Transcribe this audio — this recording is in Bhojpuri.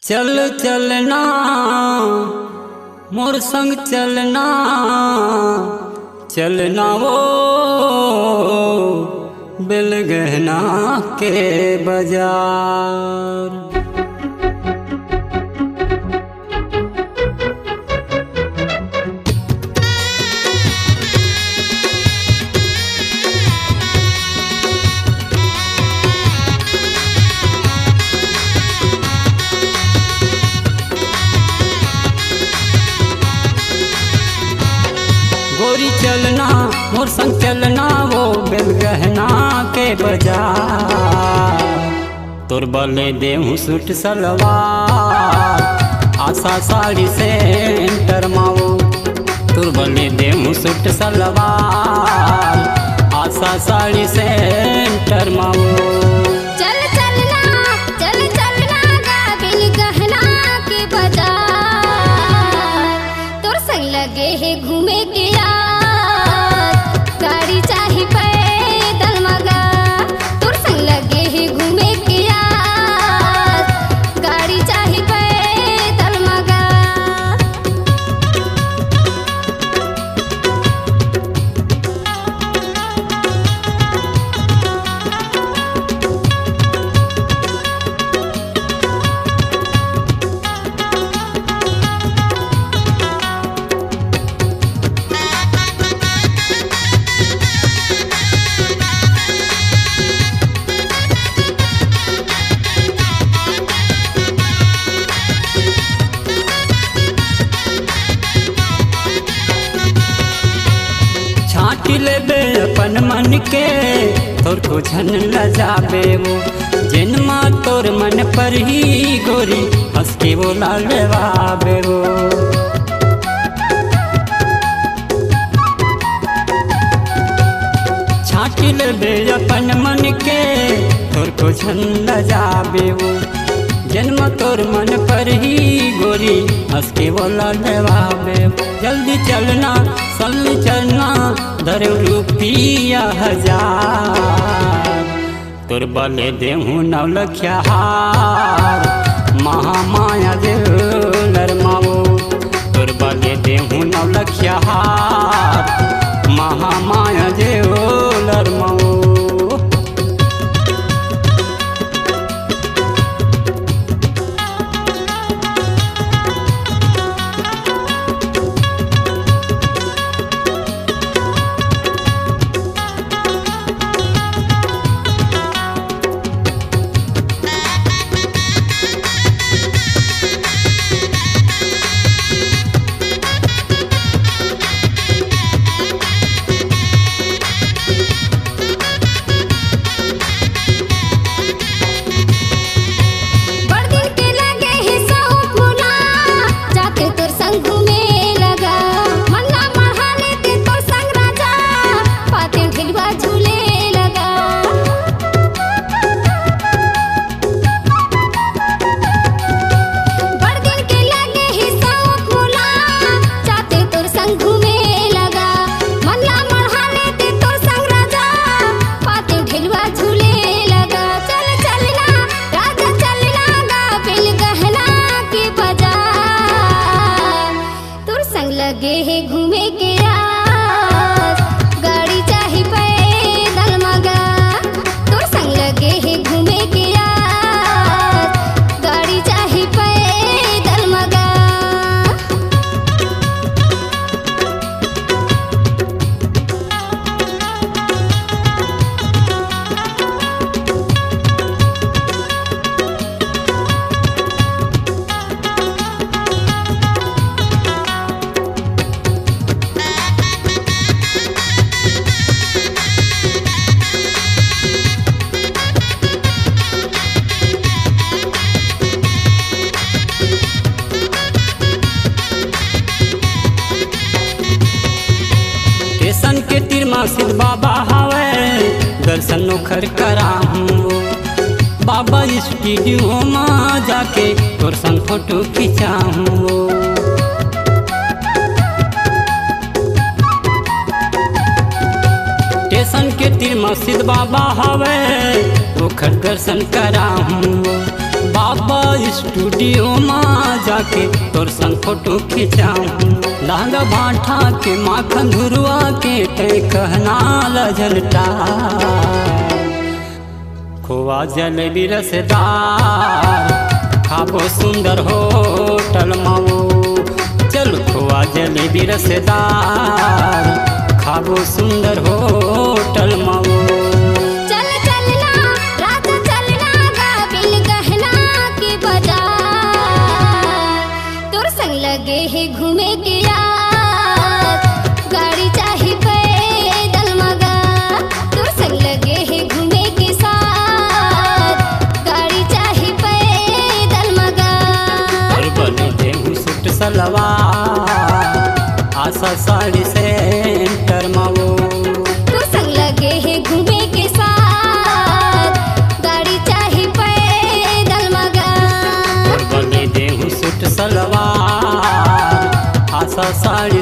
चल चलना मोर संग चलना चलना वो बेलगहना के बाजार। गोरी चलना मोर संग चलना वो बेलगहना के बाजार। तोर बले देहूँ सूट सलवार आशा साड़ी सेंटर माओ। तोर बले देहूँ सूट सलवार आशा साड़ी सेंटर माओ। चल चलना गा बेलगहना के बाजार। तोर संग लगे है घूमे के गाड़ी चाही पैदल मगा। तोर संग लगे है घूमे के गाड़ी चाही पैदल मगा। छाटी लेबे अपन मन के तोर को झन लजाबे वो। जन्मा तोर मन पर ही गोरी हंस के वो लालवाबे वो। छाटी लेबे अपन मन के तोर को झन लजाबे वो। जन्म तोर मन पर ही गोरी हंस के वो लालवाबे। जल्दी चलना चल चलना धरे रुपया 1000। तोर बले देहूँ 9 लखिया हार महामाया ज्वेलर माओ। तोर बले देहूँ 9 लखिया हार महामाया ज्वेलर माओ। लगे है घूमे के रास गाड़ी चाही पैदल मगा। तोर संग लगे है घूमे के रास गाड़ी चाही पैदल मगा। स्टेशन के तिरमा सिद्ध बाबा हवे दर्शन नोखर कराहूँ। बाबा स्टूडियो में जाके तोर संग फोटो खिंचाऊँ। स्टेशन के तिरमा सिद्ध बाबा हवे ओखर दर्शन कराहूँ। बाबा स्टूडियो में जाके तोर संग फोटो खिंचाऊं। लागा भाठा के माखन धुरुआ के ते कहना लजलटा। खोआ जलेबी रसदार खाबो सुंदर होटल माओ। चल खोआ जलेबी रसदार खाबो सुंदर होटल माओ। चल चलना रात चलना गाबिन गहना की बाजार। तोर संग लगे है घूमे के यार। गाड़ी चाही पैदल मगा। तोर संग लगे है घूमे के साथ। गाड़ी चाही पैदल मगा। और बने देहु सूट सलवार आशा साड़ी सेंटर माओ। तोर संग लगे है घूमे के साथ। गाड़ी चाही पैदल मगा। और बने देहु सूट सलवार आशा साड़ी